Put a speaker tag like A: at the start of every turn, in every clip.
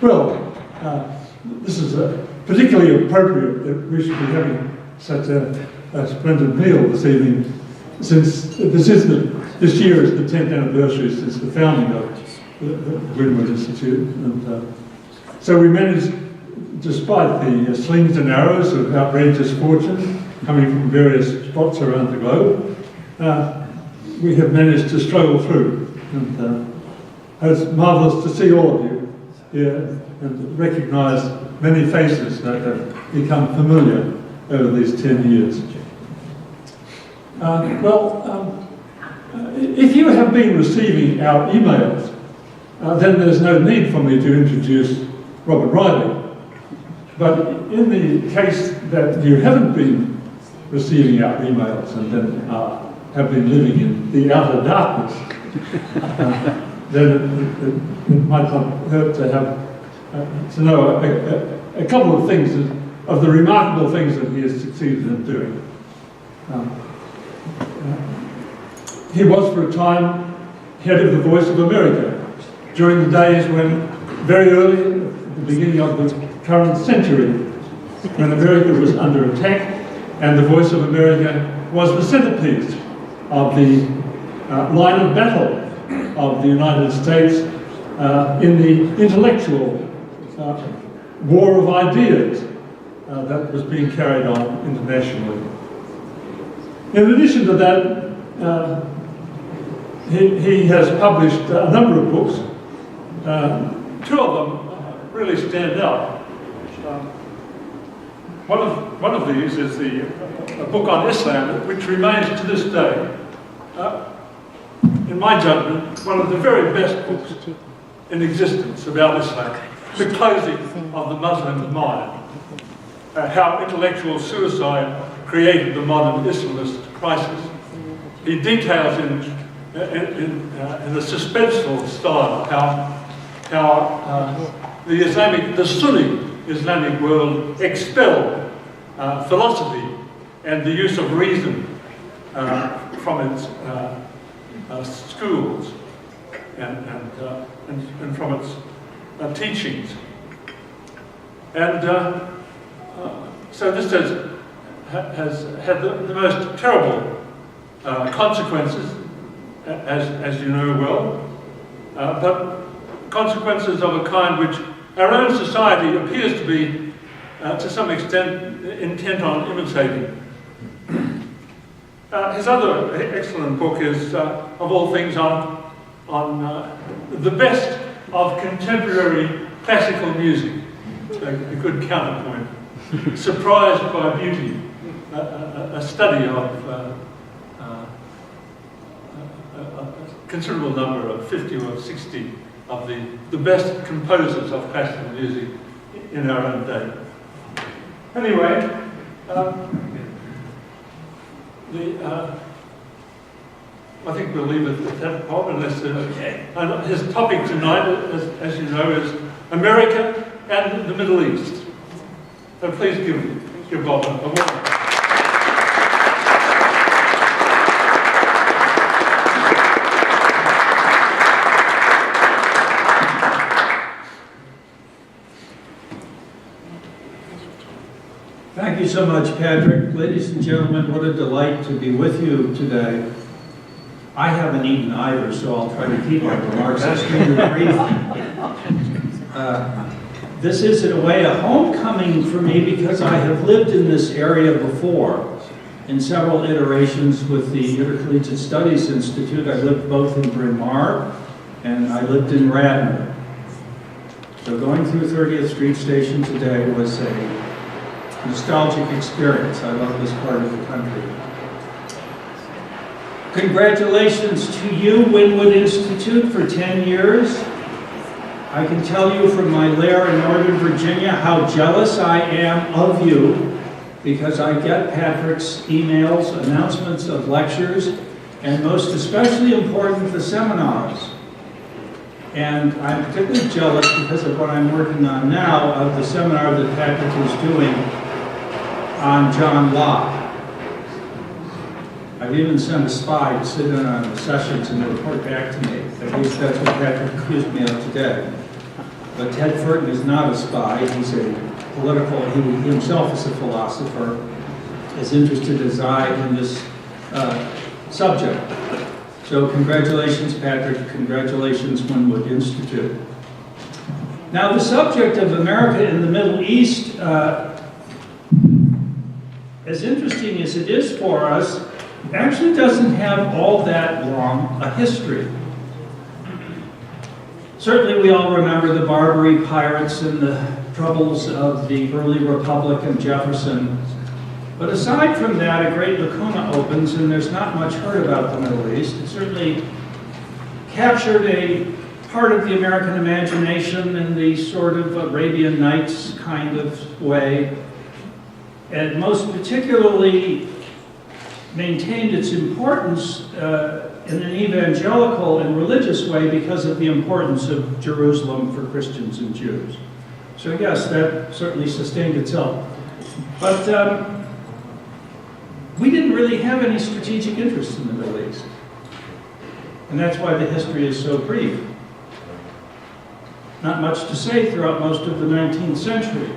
A: Well, this is particularly appropriate that we should be having such a splendid meal this evening, since this year is the 10th anniversary since the founding of the Winwood Institute. And so we managed, despite the slings and arrows of outrageous fortune coming from various spots around the globe, we have managed to struggle through. And it's marvellous to see all of you here and recognise many faces that have become familiar over these 10 years. If you have been receiving our emails, then there's no need for me to introduce Robert Reilly. But in the case that you haven't been receiving our emails and then have been living in the outer darkness, then it might not hurt to have to know a couple of things, of the remarkable things that he has succeeded in doing. He was for a time head of the Voice of America during the days when, very early, at the beginning of the current century, when America was under attack and the Voice of America was the centerpiece of the line of battle of the United States in the intellectual war of ideas that was being carried on internationally. In addition to that, he has published a number of books. Two of them really stand out. One of these is a book on Islam, which remains to this day, in my judgment, one of the very best books in existence about Islam. The closing of the Muslim mind. How intellectual suicide created the modern Islamist crisis. He details in a suspenseful style how the Sunni Islamic world expelled philosophy and the use of reason from its schools and from its teachings. And so this has had the most terrible consequences, as you know well, but consequences of a kind which our own society appears to be, to some extent, intent on imitating. His other excellent book is, of all things, on the best of contemporary classical music, a good counterpoint. Surprised by Beauty, a study of a considerable number of 50 or 60 of the best composers of classical music in our own day. Anyway, I think we'll leave it at that point, unless his topic tonight, as you know, is America and the Middle East. So please give Bob a warm.
B: Thank you so much, Patrick. Ladies and gentlemen, what a delight to be with you today. I haven't eaten either, so I'll try to keep my remarks extremely brief. This is, in a way, a homecoming for me because I have lived in this area before in several iterations with the Intercollegiate Studies Institute. I lived both in Bryn Mawr and I lived in Radnor. So going through 30th Street Station today was a nostalgic experience. I love this part of the country. Congratulations to you, Winwood Institute, for 10 years. I can tell you from my lair in Northern Virginia how jealous I am of you because I get Patrick's emails, announcements of lectures, and most especially important, the seminars. And I'm particularly jealous because of what I'm working on now of the seminar that Patrick is doing on John Locke. I've even sent a spy to sit in on the sessions and report back to me. At least that's what Patrick accused me of today. But Ted Furton is not a spy. He's a political, he himself is a philosopher, as interested as I in this subject. So congratulations, Patrick. Congratulations, Winwood Institute. Now, the subject of America in the Middle East, as interesting as it is for us, actually doesn't have all that long a history. Certainly we all remember the Barbary pirates and the troubles of the early Republic and Jefferson. But aside from that, a great lacuna opens, and there's not much heard about the Middle East. It certainly captured a part of the American imagination in the sort of Arabian Nights kind of way, and most particularly maintained its importance in an evangelical and religious way because of the importance of Jerusalem for Christians and Jews. So yes, that certainly sustained itself. But we didn't really have any strategic interest in the Middle East. And that's why the history is so brief. Not much to say throughout most of the 19th century.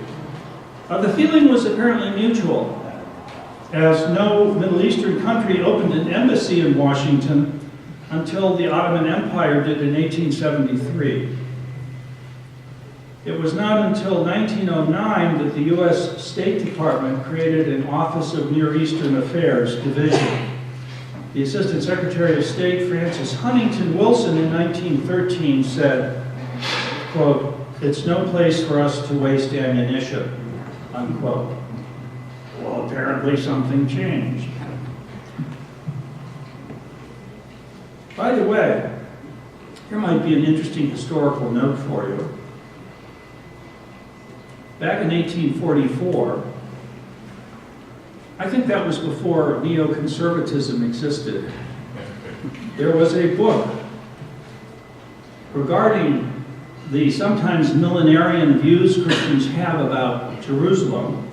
B: The feeling was apparently mutual, as no Middle Eastern country opened an embassy in Washington until the Ottoman Empire did in 1873. It was not until 1909 that the U.S. State Department created an Office of Near Eastern Affairs division. The Assistant Secretary of State, Francis Huntington Wilson, in 1913 said, quote, "It's no place for us to waste ammunition," unquote. Well, apparently something changed. By the way, here might be an interesting historical note for you. Back in 1844, I think that was before neoconservatism existed, there was a book regarding the sometimes millenarian views Christians have about Jerusalem,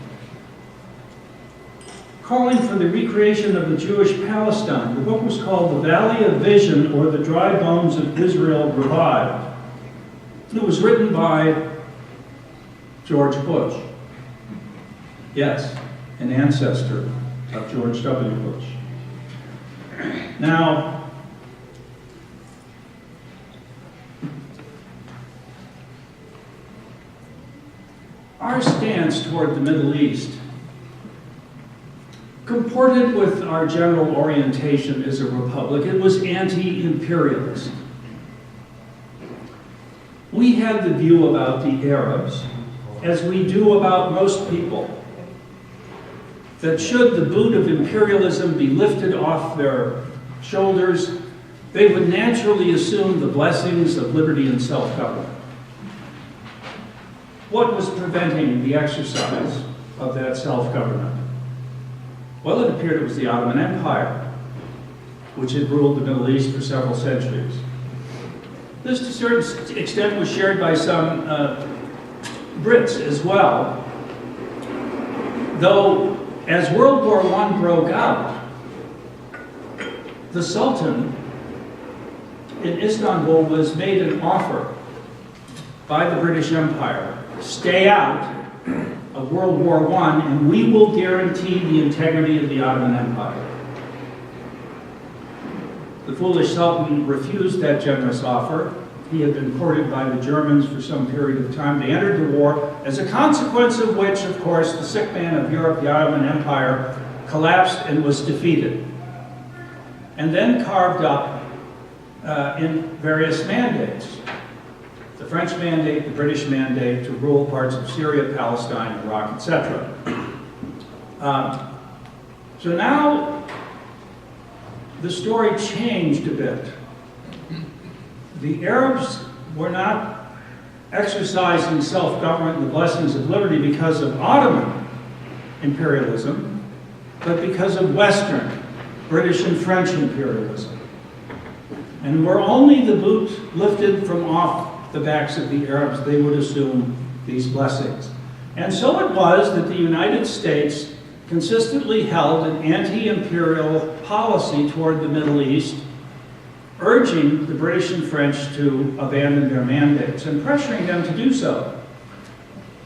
B: calling for the recreation of the Jewish Palestine. The book was called The Valley of Vision, or The Dry Bones of Israel Revived. It was written by George Bush. Yes, an ancestor of George W. Bush. Now, our stance toward the Middle East comported with our general orientation as a republic. It was anti-imperialist. We had the view about the Arabs, as we do about most people, that should the boot of imperialism be lifted off their shoulders, they would naturally assume the blessings of liberty and self-government. What was preventing the exercise of that self-government? Well, it appeared it was the Ottoman Empire, which had ruled the Middle East for several centuries. This, to a certain extent, was shared by some Brits as well, though as World War I broke out, the Sultan in Istanbul was made an offer by the British Empire: stay out of World War I, and we will guarantee the integrity of the Ottoman Empire. The foolish Sultan refused that generous offer. He had been courted by the Germans for some period of time. They entered the war, as a consequence of which, of course, the sick man of Europe, the Ottoman Empire, collapsed and was defeated, and then carved up in various mandates. The French mandate, the British mandate to rule parts of Syria, Palestine, Iraq, etc. So now the story changed a bit. The Arabs were not exercising self-government and the blessings of liberty because of Ottoman imperialism, but because of Western, British and French imperialism. And were only the boot lifted from off the backs of the Arabs, they would assume these blessings. And so it was that the United States consistently held an anti-imperial policy toward the Middle East, urging the British and French to abandon their mandates and pressuring them to do so.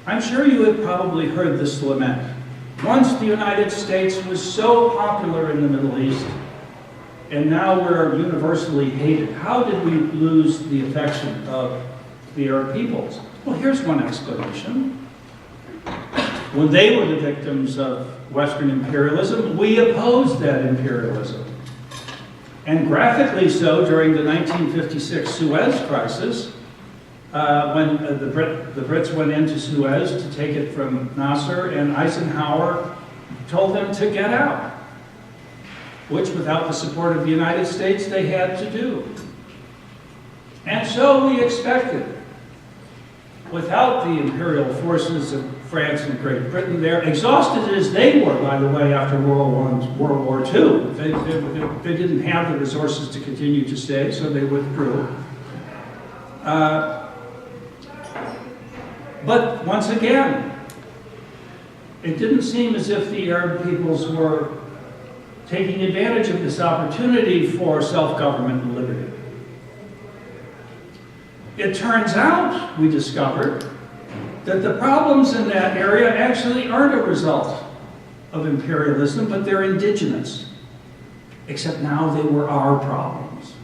B: I'm sure you have probably heard this lament. Once the United States was so popular in the Middle East, and now we're universally hated. How did we lose the affection of the Arab peoples? Well, here's one explanation. When they were the victims of Western imperialism, we opposed that imperialism. And graphically so during the 1956 Suez Crisis, when the Brits went into Suez to take it from Nasser, and Eisenhower told them to get out, which without the support of the United States they had to do. And so we expected, without the imperial forces of France and Great Britain there, exhausted as they were, by the way, after World War II. They didn't have the resources to continue to stay, so they withdrew. But once again, it didn't seem as if the Arab peoples were taking advantage of this opportunity for self-government and liberty. It turns out, we discovered, that the problems in that area actually aren't a result of imperialism, but they're indigenous. Except now they were our problems.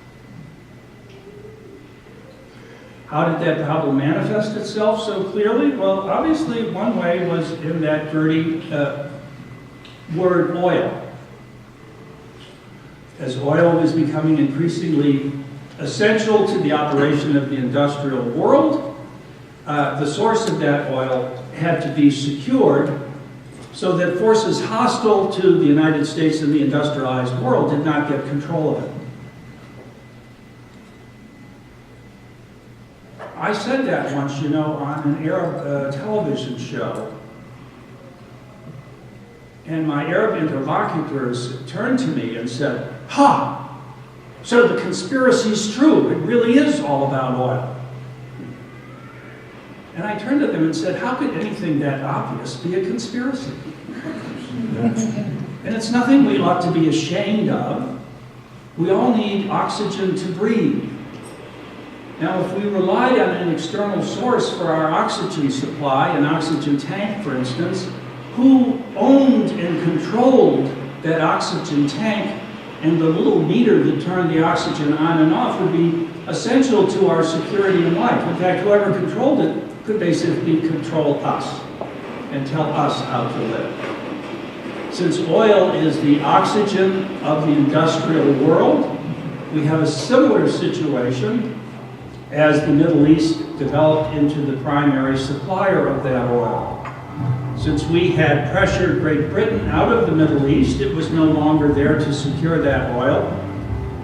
B: How did that problem manifest itself so clearly? Well, obviously one way was in that dirty word oil. As oil was becoming increasingly essential to the operation of the industrial world, the source of that oil had to be secured so that forces hostile to the United States and the industrialized world did not get control of it. I said that once, you know, on an Arab television show. And my Arab interlocutors turned to me and said, "Ha! So the conspiracy's true. It really is all about oil." And I turned to them and said, "How could anything that obvious be a conspiracy?" And it's nothing we ought to be ashamed of. We all need oxygen to breathe. Now, if we relied on an external source for our oxygen supply, an oxygen tank, for instance, who owned and controlled that oxygen tank, and the little meter that turned the oxygen on and off would be essential to our security in life. In fact, whoever controlled it could basically control us and tell us how to live. Since oil is the oxygen of the industrial world, we have a similar situation as the Middle East developed into the primary supplier of that oil. Since we had pressured Great Britain out of the Middle East, it was no longer there to secure that oil.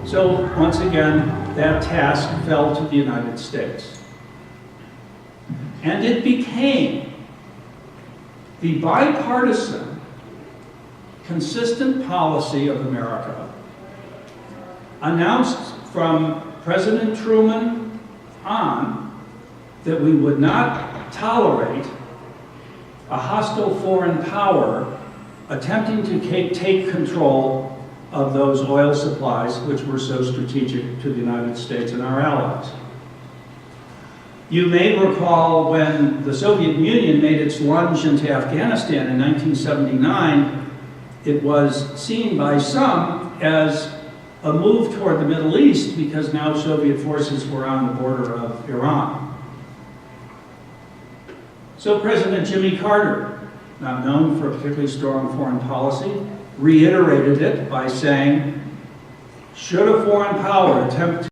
B: So once again, that task fell to the United States. And it became the bipartisan, consistent policy of America, announced from President Truman on, that we would not tolerate a hostile foreign power attempting to take control of those oil supplies which were so strategic to the United States and our allies. You may recall when the Soviet Union made its lunge into Afghanistan in 1979, it was seen by some as a move toward the Middle East because now Soviet forces were on the border of Iran. So President Jimmy Carter, not known for a particularly strong foreign policy, reiterated it by saying, should a foreign power attempt